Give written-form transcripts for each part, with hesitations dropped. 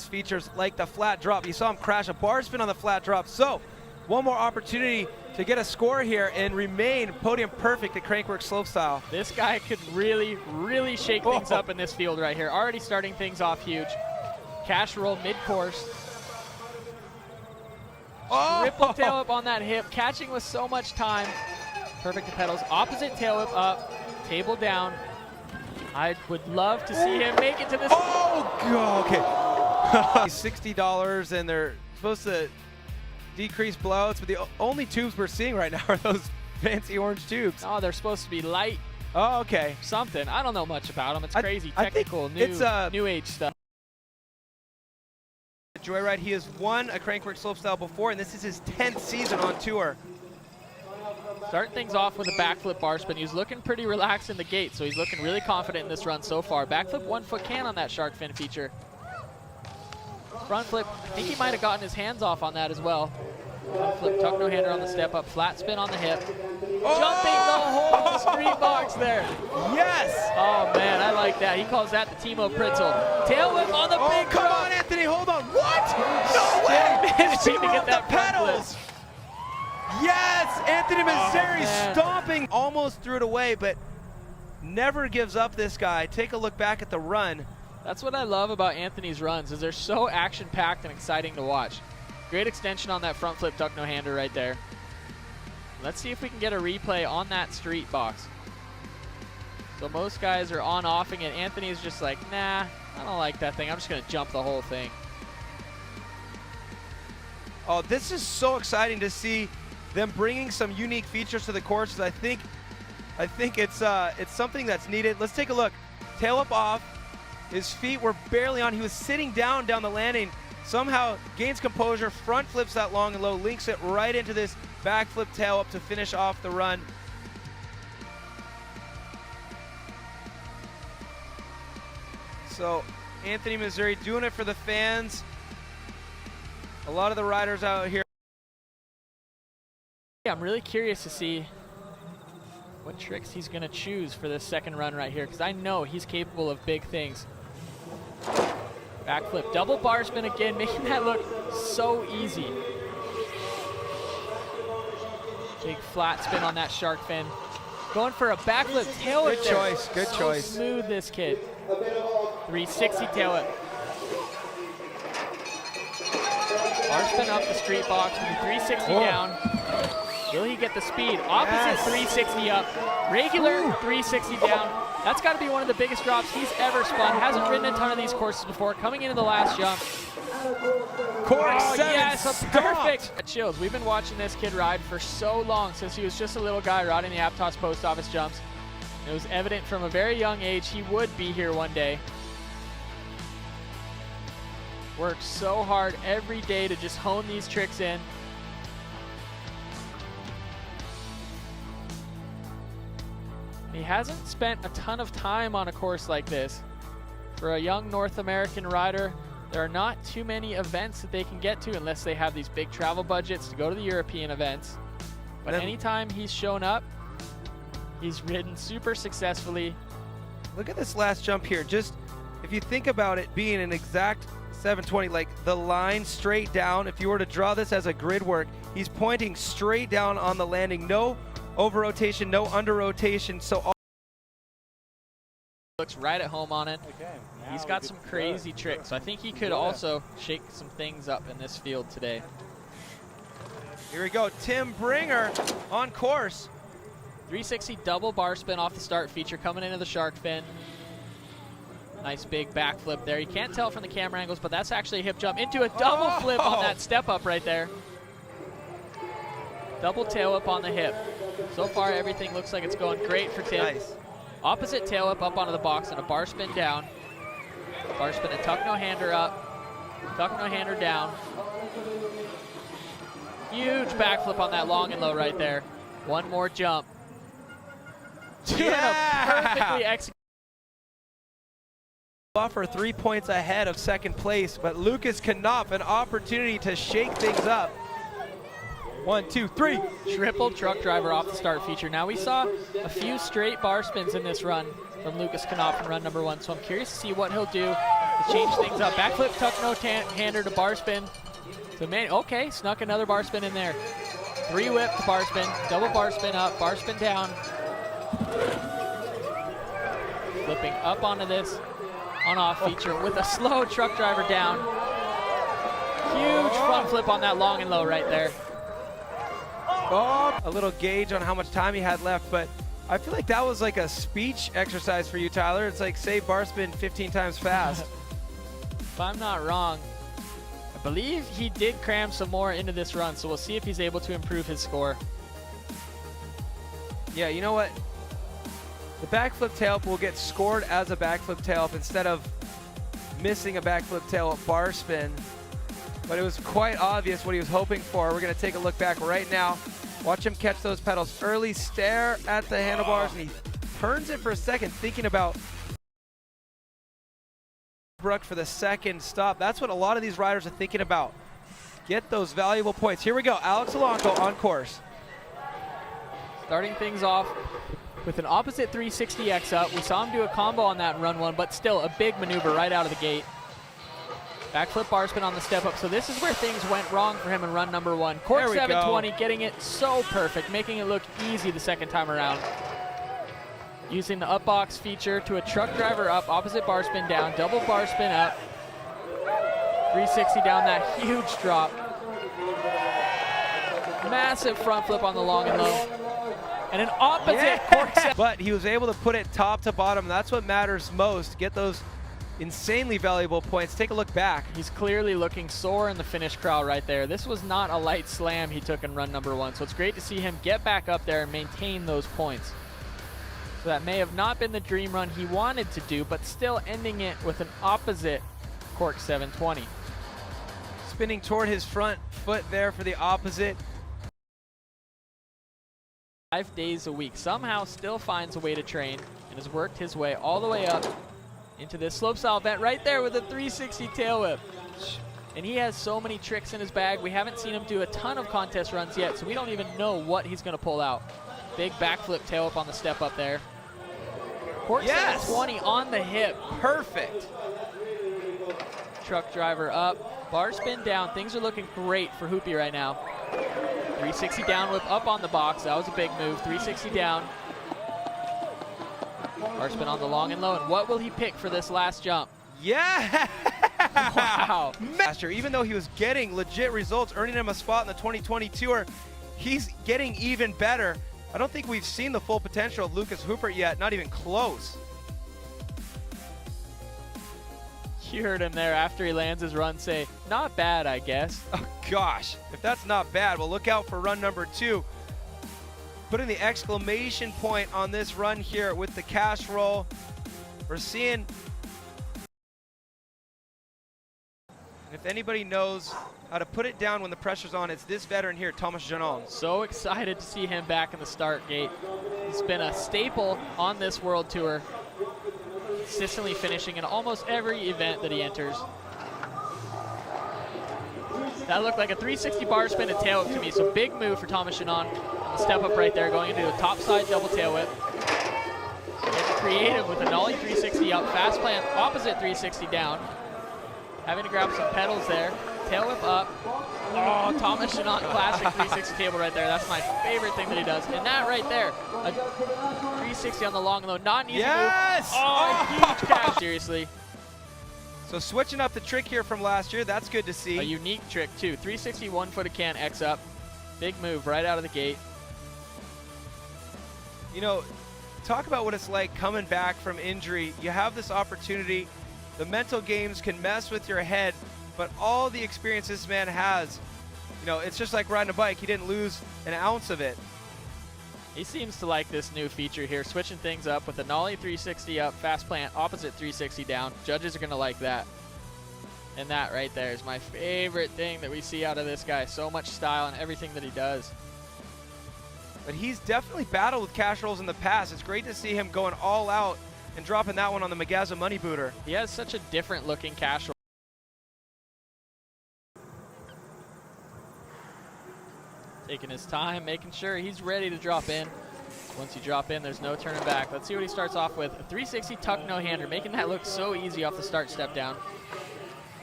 advanced features like the flat drop. You saw him crash a bar spin on the flat drop. So one more opportunity to get a score here and remain podium perfect at Crankworx Slopestyle. This guy could really, really shake things up in this field right here. Already starting things off huge. Cash roll mid-course. Triple tail whip on that hip, catching with so much time. Perfect to pedals. Opposite tail whip up, table down. I would love to see him make it to this. Oh, God, okay. $60, and they're supposed to decrease blowouts, but the only tubes we're seeing right now are those fancy orange tubes. Oh, they're supposed to be light. Oh, okay. Something. I don't know much about them. It's crazy, technical, new age stuff. Joyride, he has won a Crankworx Slopestyle before, and this is his 10th season on tour. Starting things off with a backflip bar spin. He's looking pretty relaxed in the gate, so he's looking really confident in this run so far. Backflip 1 foot can on that shark fin feature. Front flip, I think he might have gotten his hands off on that as well. Front flip, tuck no hander on the step up, flat spin on the hip. Jumping the whole street box there. Yes! Oh man, I like that. He calls that the Timo Pritzel. Tail whip on the big come drop. on, Anthony, hold on. What? No way! Managing to get that the pedals. Yes, Anthony MESSERE stomping. Almost threw it away, but never gives up, this guy. Take a look back at the run. That's what I love about Anthony's runs, is they're so action-packed and exciting to watch. Great extension on that front flip tuck no hander right there. Let's see if we can get a replay on that street box. So most guys are on-offing it. Anthony's just like, nah, I don't like that thing. I'm just gonna jump the whole thing. Oh, this is so exciting to see them bringing some unique features to the course. I think it's something that's needed. Let's take a look. Tail up off. His feet were barely on. He was sitting down the landing. Somehow gains composure, front flips that long and low, links it right into this backflip tail up to finish off the run. So Anthony MESSERE doing it for the fans. A lot of the riders out here. Yeah, I'm really curious to see what tricks he's going to choose for this second run right here, because I know he's capable of big things. Backflip, double bar spin again, making that look so easy. Big flat spin on that shark fin. Going for a backflip tail whip. Good choice, good choice. Smooth, this kid. 360 tail whip. Bar spin up the street box with a 360 down. Will he get the speed? Opposite 360 up. Regular 360 down. That's got to be one of the biggest drops he's ever spun. Hasn't ridden a ton of these courses before. Coming into the last jump. Cork 7 yes, perfect. Chills. We've been watching this kid ride for so long, since he was just a little guy riding the Aptos post office jumps. It was evident from a very young age he would be here one day. Works so hard every day to just hone these tricks in. He hasn't spent a ton of time on a course like this. For a young North American rider, there are not too many events that they can get to unless they have these big travel budgets to go to the European events. But anytime he's shown up, he's ridden super successfully. Look at this last jump here. Just, if you think about it being an exact 720, like the line straight down, if you were to draw this as a grid work, he's pointing straight down on the landing. No over rotation, no under rotation. So all looks right at home on it. He's got some crazy tricks. I think he could also shake some things up in this field today. Here we go, Tim Bringer on course. 360 double bar spin off the start feature coming into the shark fin. Nice big backflip there. You can't tell from the camera angles, but that's actually a hip jump into a double flip on that step up right there. Double tail up on the hip. So far, everything looks like it's going great for Tim. Nice. Opposite tail up onto the box and a bar spin down. Bar spin and tuck no hander up. Tuck no hander down. Huge backflip on that long and low right there. One more jump. Doing a perfectly executed. Buffer 3 points ahead of second place, but Lukas KNOPF an opportunity to shake things up. 1, 2, 3. Triple truck driver off the start feature. Now we saw a few straight bar spins in this run from Lukas KNOPF in run number 1, so I'm curious to see what he'll do to change things up. Backflip tuck no hander to bar spin. So okay, snuck another bar spin in there. 3 whip to bar spin, double bar spin up, bar spin down. Flipping up onto this on-off feature with a slow truck driver down. Huge front flip on that long and low right there. Oh, a little gauge on how much time he had left, but I feel like that was like a speech exercise for you, Tyler. It's like say bar spin 15 times fast. If I'm not wrong, I believe he did cram some more into this run, so we'll see if he's able to improve his score. Yeah, you know what? The backflip tail will get scored as a backflip tail instead of missing a backflip tail bar spin. But it was quite obvious what he was hoping for. We're going to take a look back right now. Watch him catch those pedals early, stare at the handlebars, and he turns it for a second, thinking about Brook for the second stop. That's what a lot of these riders are thinking about. Get those valuable points. Here we go, Alex Alanko on course. Starting things off with an opposite 360X up. We saw him do a combo on that run one, but still a big maneuver right out of the gate. Backflip bar spin on the step up. So this is where things went wrong for him in run number 1. Cork 720, getting it so perfect, making it look easy the second time around. Using the up box feature to a truck driver up, opposite bar spin down, double bar spin up, 360 down that huge drop. Massive front flip on the long and low. And an opposite cork 7. But he was able to put it top to bottom. That's what matters most. Get those insanely valuable points. Take a look back. He's clearly looking sore in the finish crowd right there. This was not a light slam he took in run number 1, so it's great to see him get back up there and maintain those points. So that may have not been the dream run he wanted to do, but still ending it with an opposite cork 720. Spinning toward his front foot there for the opposite. 5 days a week. Somehow still finds a way to train and has worked his way all the way up into this slopestyle event right there with a 360 tail whip. And he has so many tricks in his bag. We haven't seen him do a ton of contest runs yet, so we don't even know what he's going to pull out. Big backflip tail whip on the step up there. Cork 720 on the hip. Perfect. Truck driver up, bar spin down. Things are looking great for Hoopy right now. 360 down whip up on the box. That was a big move. 360 down. Bar spin on the long and low. And what will he pick for this last jump? Yeah! Wow. Master, even though he was getting legit results, earning him a spot in the 2020 Tour, he's getting even better. I don't think we've seen the full potential of Lukas HUPPERT yet, not even close. You heard him there after he lands his run say, not bad, I guess. Oh gosh, if that's not bad, well look out for run number 2. Putting the exclamation point on this run here with the cash roll. We're seeing, if anybody knows how to put it down when the pressure's on, it's this veteran here, Tomas GENON. So excited to see him back in the start gate. He's been a staple on this World Tour, consistently finishing in almost every event that he enters. That looked like a 360 bar spin and tail whip to me, so big move for Tomas GENON. Step up right there, going into a topside double tail whip. Getting creative with a nollie 360 up, fast plant, opposite 360 down. Having to grab some pedals there. Tail whip up. Oh, Tomas GENON classic 360 table right there. That's my favorite thing that he does. And that right there, a 360 on the long and low. Not an easy move. Oh, huge cash, seriously. So switching up the trick here from last year, that's good to see. A unique trick too. 360 1-footed can X up. Big move right out of the gate. You know, talk about what it's like coming back from injury. You have this opportunity. The mental games can mess with your head, but all the experience this man has, you know, it's just like riding a bike. He didn't lose an ounce of it. He seems to like this new feature here, switching things up with a nollie 360 up, fast plant, opposite 360 down. Judges are going to like that. And that right there is my favorite thing that we see out of this guy. So much style in everything that he does. But he's definitely battled with cash rolls in the past. It's great to see him going all out and dropping that one on the Magaza Money Booter. He has such a different looking cash roll. Taking his time, making sure he's ready to drop in. Once you drop in, there's no turning back. Let's see what he starts off with. A 360 tuck no-hander, making that look so easy off the start step down.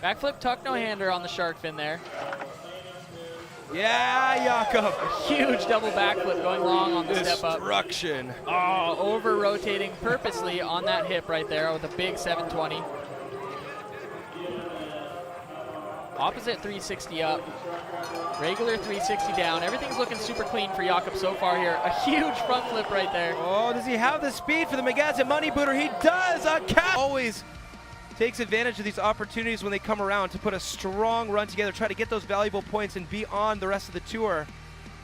Backflip tuck no-hander on the shark fin there. Yeah, Jakub. Huge double backflip going long on the step up. Destruction. Oh, over-rotating purposely on that hip right there with a big 720. Opposite 360 up. Regular 360 down. Everything's looking super clean for Jakub so far here. A huge front flip right there. Oh, does he have the speed for the Magazine Money Booter? He does! A cat always takes advantage of these opportunities when they come around to put a strong run together, try to get those valuable points and be on the rest of the tour.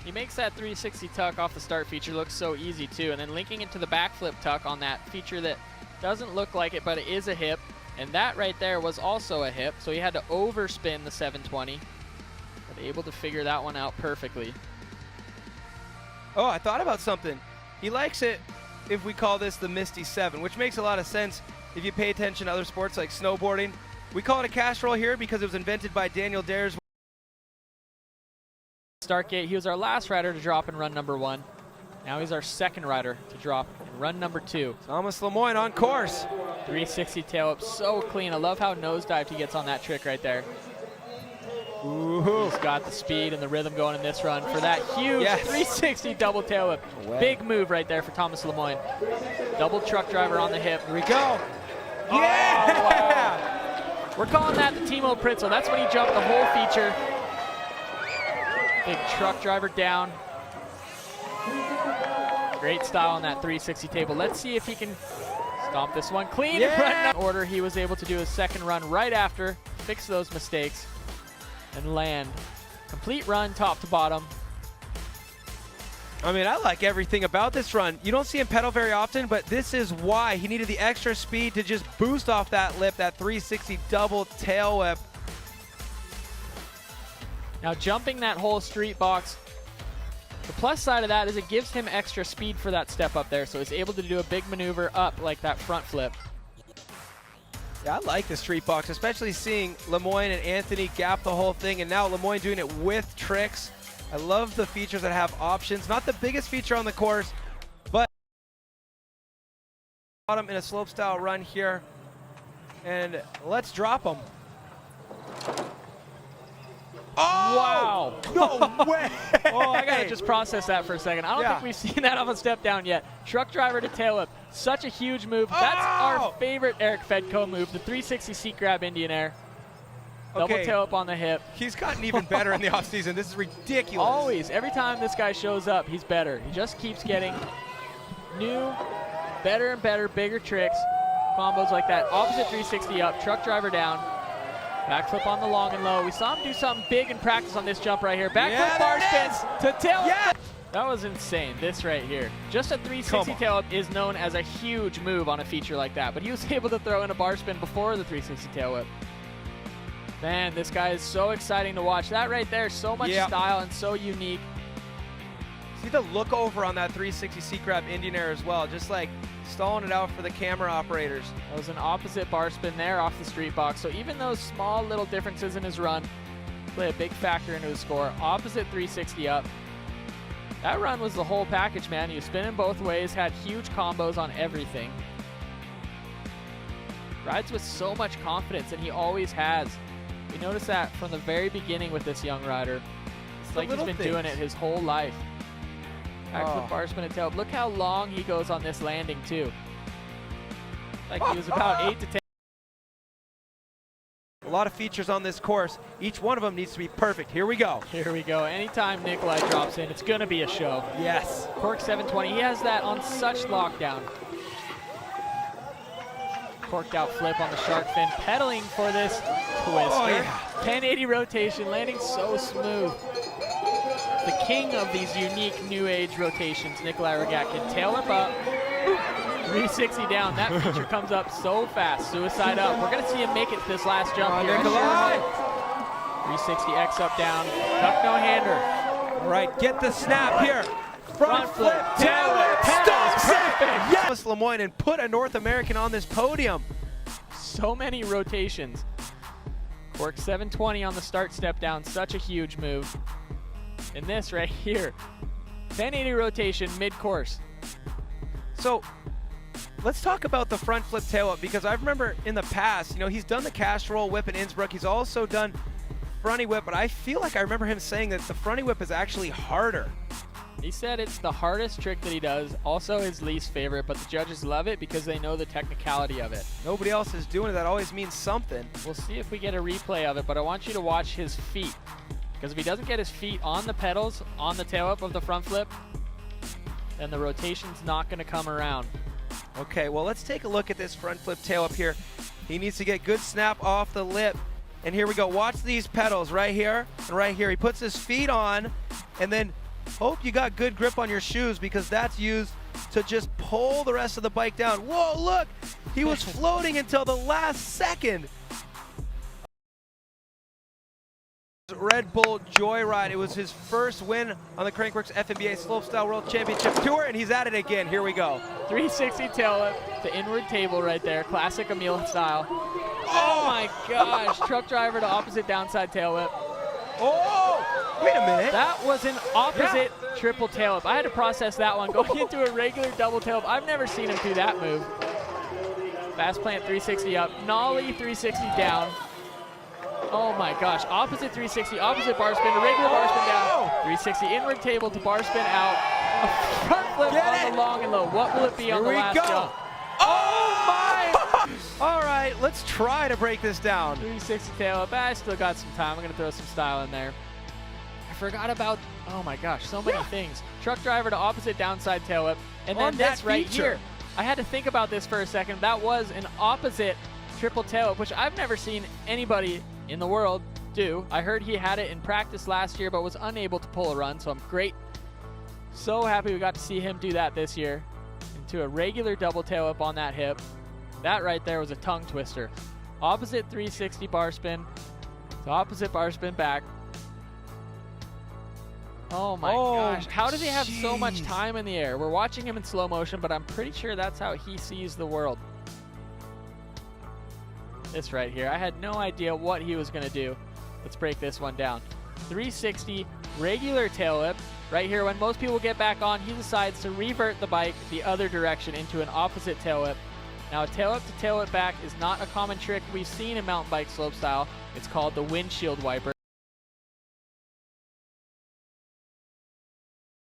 He makes that 360 tuck off the start feature look so easy too, and then linking into the backflip tuck on that feature that doesn't look like it, but it is a hip. And that right there was also a hip, so he had to overspin the 720, but able to figure that one out perfectly. Oh, I thought about something. He likes it if we call this the Misty 7, which makes a lot of sense if you pay attention to other sports like snowboarding. We call it a casserole here because it was invented by Daniel Dares. Start gate, he was our last rider to drop in run number 1. Now he's our second rider to drop in run number 2. Tomas LEMOINE on course. 360 tail up, so clean. I love how nosedived he gets on that trick right there. Ooh. He's got the speed and the rhythm going in this run for that huge 360 double tail whip. Big move right there for Tomas LEMOINE. Double truck driver on the hip. Here we go. Oh, wow. We're calling that the Timo Pritzel. That's when he jumped the whole feature. Big truck driver down. Great style on that 360 table. Let's see if he can stomp this one clean. In order, he was able to do his second run right after, fix those mistakes, and land. Complete run top to bottom. I mean, I like everything about this run. You don't see him pedal very often, but this is why he needed the extra speed to just boost off that lip, that 360 double tail whip. Now jumping that whole street box, the plus side of that is it gives him extra speed for that step up there, so he's able to do a big maneuver up like that front flip. Yeah, I like the street box, especially seeing LEMOINE and Anthony gap the whole thing, and now LEMOINE doing it with tricks. I love the features that have options. Not the biggest feature on the course, but bottom in a slopestyle run here, and let's drop them. Oh! Wow. No way! Oh, I gotta just process that for a second. I don't think we've seen that off a step down yet. Truck driver to tail whip. Such a huge move. That's our favorite Erik FEDKO move, the 360 seat grab Indian Air. Double tail up on the hip. He's gotten even better in the offseason. This is ridiculous. Always. Every time this guy shows up, he's better. He just keeps getting new, better and better, bigger tricks. Combos like that. Opposite 360 up, truck driver down. Backflip on the long and low. We saw him do something big in practice on this jump right here. Backflip bar spins to tail. That was insane, this right here. Just a 360 tail up is known as a huge move on a feature like that, but he was able to throw in a bar spin before the 360 tail whip. Man, this guy is so exciting to watch. That right there, so much style and so unique. See the look over on that 360 seat grab Indian Air as well, just like stalling it out for the camera operators. That was an opposite bar spin there off the street box. So even those small little differences in his run play a big factor into his score. Opposite 360 up. That run was the whole package, man. He was spinning both ways, had huge combos on everything. Rides with so much confidence, and he always has. We noticed that from the very beginning with this young rider. It's like he's been doing it his whole life. Backflip bar spin and tail. Look how long he goes on this landing too. Like he was about 8 to 10. A lot of features on this course. Each one of them needs to be perfect. Here we go. Here we go. Anytime Nicholi drops in, it's going to be a show. Yes. Cork 720. He has that on such lockdown. Corked out flip on the shark fin. Pedaling for this twister. 1080 rotation. Landing so smooth. The king of these unique new age rotations, Nicholi ROGATKIN. Tail whip up. 360 down. That feature comes up so fast. Suicide up. We're going to see him make it to this last jump here. 360 X up down. Tuck no hander. All right, get the snap here. Front flip. Tail whip. Stops it. Yes. LEMOINE and put a North American on this podium. So many rotations. Cork 720 on the start step down. Such a huge move. And this right here. 1080 rotation mid-course. So let's talk about the front flip tail whip, because I remember in the past, you know, he's done the cash roll whip in Innsbruck. He's also done fronty whip, but I feel like I remember him saying that the fronty whip is actually harder. He said it's the hardest trick that he does, also his least favorite, but the judges love it because they know the technicality of it. Nobody else is doing it. That always means something. We'll see if we get a replay of it, but I want you to watch his feet, because if he doesn't get his feet on the pedals, on the tail whip of the front flip, then the rotation's not going to come around. Okay, well, let's take a look at this front flip tail up here. He needs to get good snap off the lip. And here we go. Watch these pedals right here and right here. He puts his feet on, and then hope you got good grip on your shoes, because that's used to just pull the rest of the bike down. Whoa, look! He was floating until the last second. Red Bull Joyride. It was his first win on the Crankworx FMBA Slopestyle World Championship Tour, and he's at it again. Here we go. 360 tail whip, the inward table right there, classic Emil style. Oh my gosh, truck driver to opposite downside tail whip. Oh, wait a minute. That was an opposite triple tail whip. I had to process that one, going into a regular double tail whip. I've never seen him do that move. Fast plant 360 up, nollie 360 down. Oh my gosh, opposite 360, opposite bar spin, a regular bar spin down, 360 inward table to bar spin out, a front flip on the long and low. What will it be on the last jump? Oh my! All right, let's try to break this down. 360 tail up, I still got some time. I'm gonna throw some style in there. I forgot about, oh my gosh, so many things. Truck driver to opposite downside tail whip, and then this right here. I had to think about this for a second. That was an opposite triple tail whip, which I've never seen anybody in the world do. I heard he had it in practice last year, but was unable to pull a run, so I'm so happy we got to see him do that this year. Into a regular double tail whip on that hip. That right there was a tongue twister. Opposite 360 bar spin to opposite bar spin back. Oh my gosh, how does he have so much time in the air? We're watching him in slow motion, but I'm pretty sure that's how he sees the world. This right here, I had no idea what he was gonna do. Let's break this one down. 360 regular tail whip. Right here, when most people get back on, he decides to revert the bike the other direction into an opposite tail whip. Now, a tail whip to tail whip back is not a common trick we've seen in mountain bike slopestyle. It's called the windshield wiper.